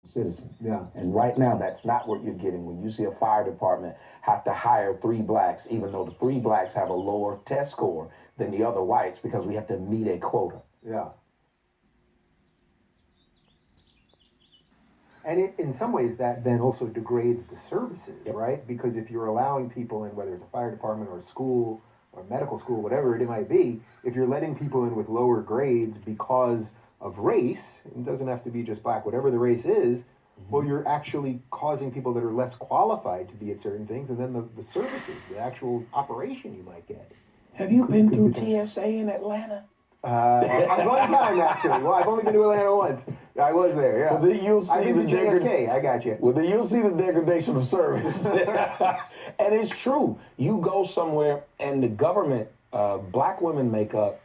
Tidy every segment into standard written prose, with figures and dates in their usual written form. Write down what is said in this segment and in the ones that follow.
citizen. Yeah. And right now, that's not what you're getting when you see a fire department have to hire 3 blacks, even though the 3 blacks have a lower test score than the other whites because we have to meet a quota. Yeah. And in some ways, that then also degrades the services, Yep. right? Because if you're allowing people in, whether it's a fire department or a school or medical school, whatever it might be, if you're letting people in with lower grades because of race, it doesn't have to be just black, whatever the race is, well, you're actually causing people that are less qualified to be at certain things, and then the services, the actual operation you might get. Have you been through TSA in Atlanta? One time, actually. Well, I've only been to Atlanta once. I was there, yeah. Well, then you'll see I've been to JFK, I got you. Well, then you'll see the degradation of service. And it's true. You go somewhere and the government, black women make up,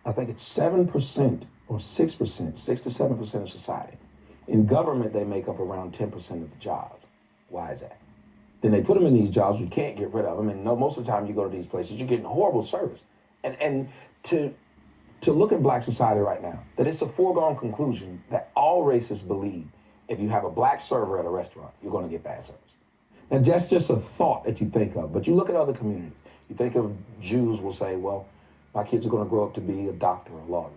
I think it's 7% or 6%, 6 to 7% of society. In government, they make up around 10% of the jobs. Why is that? Then they put them in these jobs, you can't get rid of them. And most of the time you go to these places, you're getting horrible service. And to look at black society right now, that it's a foregone conclusion that all racists believe if you have a black server at a restaurant, you're going to get bad service. Now, that's just a thought that you think of, but you look at other communities. You think of Jews will say, well, my kids are going to grow up to be a doctor or a lawyer.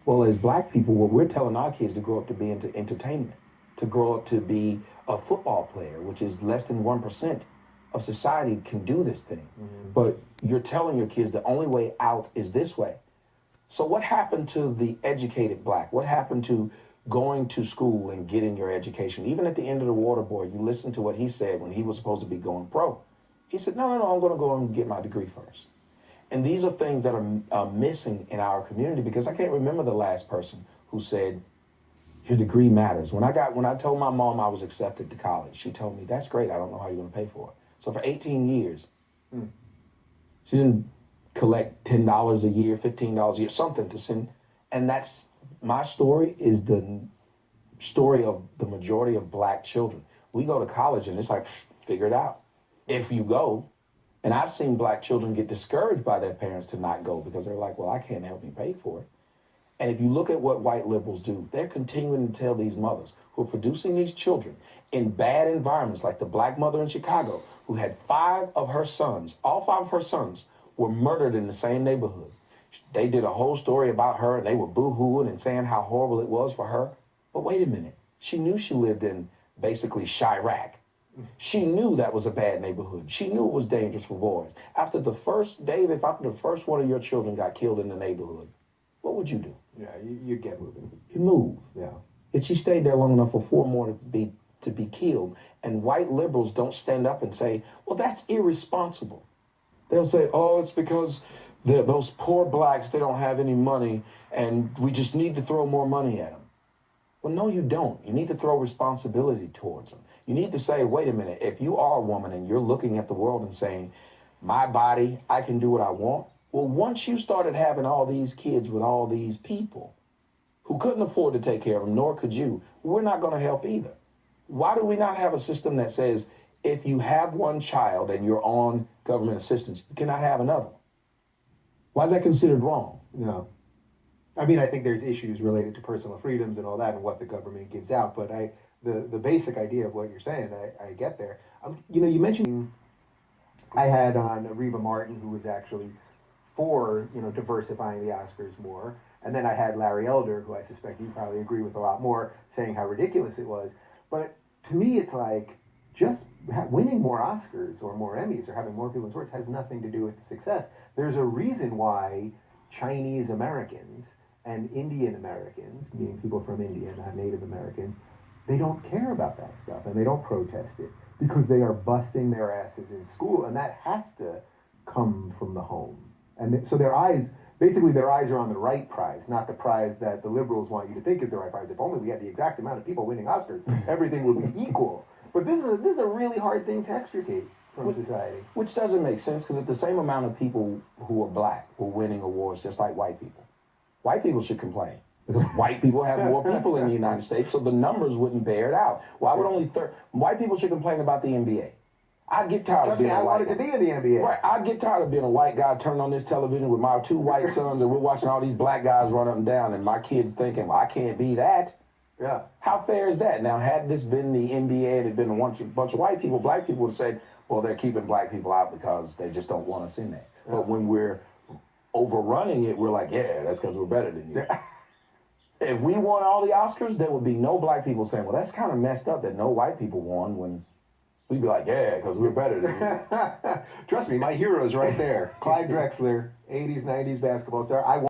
Well, as black people, what we're telling our kids to grow up to be into entertainment, to grow up to be a football player, which is less than 1% of society can do this thing. Mm-hmm. But you're telling your kids the only way out is this way. So what happened to the educated black? What happened to going to school and getting your education? Even at the end of the water boy, you listen to what he said when he was supposed to be going pro. He said, no, I'm going to go and get my degree first. And these are things that are missing in our community because I can't remember the last person who said, your degree matters. When I told my mom I was accepted to college, she told me, that's great. I don't know how you're going to pay for it. So for 18 years, she didn't collect $10 a year, $15 a year, something to send. And that's my story is the story of the majority of black children. We go to college and it's like, figure it out. If you go, and I've seen black children get discouraged by their parents to not go because they're like, well, I can't help you pay for it. And if you look at what white liberals do, they're continuing to tell these mothers who are producing these children in bad environments, like the black mother in Chicago, who had 5 of her sons, all 5 of her sons were murdered in the same neighborhood. They did a whole story about her and they were boo-hooing and saying how horrible it was for her. But wait a minute, she knew she lived in basically Chirac. She knew that was a bad neighborhood. She knew it was dangerous for boys. After the first one of your children got killed in the neighborhood, what would you do? Yeah, you'd get moving. You'd move. Yeah. And she stayed there long enough for 4 more to be killed. And white liberals don't stand up and say, well, that's irresponsible. They'll say, oh, it's because those poor blacks, they don't have any money and we just need to throw more money at them. Well, no, you don't. You need to throw responsibility towards them. You need to say, wait a minute, if you are a woman and you're looking at the world and saying, my body, I can do what I want. Well, once you started having all these kids with all these people who couldn't afford to take care of them, nor could you, we're not going to help either. Why do we not have a system that says if you have one child and you're on government assistance, you cannot have another? Why is that considered wrong? No. I mean, I think there's issues related to personal freedoms and all that and what the government gives out, but the basic idea of what you're saying, I get there. You mentioned I had on Reva Martin, who was actually for, diversifying the Oscars more, and then I had Larry Elder, who I suspect you probably agree with a lot more, saying how ridiculous it was. But to me, it's like just winning more Oscars or more Emmys or having more people in sports has nothing to do with success. There's a reason why Chinese Americans and Indian Americans, meaning people from India, not Native Americans, they don't care about that stuff and they don't protest it because they are busting their asses in school, and that has to come from the home. And so their eyes are on the right prize, not the prize that the liberals want you to think is the right prize. If only we had the exact amount of people winning Oscars, everything would be equal. But this is a really hard thing to extricate from society. Which doesn't make sense, because if the same amount of people who are black were winning awards just like white people should complain. Because white people have more people in the United States, so the numbers wouldn't bear it out. Why would white people should complain about the NBA? I'd get tired of being a white guy. I wanted to be in the NBA. Right, I'd get tired of being a white guy turning on this television with my 2 white sons and we're watching all these black guys run up and down and my kids thinking, well, I can't be that. Yeah. How fair is that? Now, had this been the NBA and it had been a bunch of white people, black people would have said, well, they're keeping black people out because they just don't want us in there. Yeah. But when we're overrunning it, we're like, yeah, that's because we're better than you. If we won all the Oscars, there would be no black people saying, well, that's kind of messed up that no white people won, when we'd be like, yeah, because we're better than you. Trust me, my hero's right there. Clyde Drexler, 80s, 90s basketball star.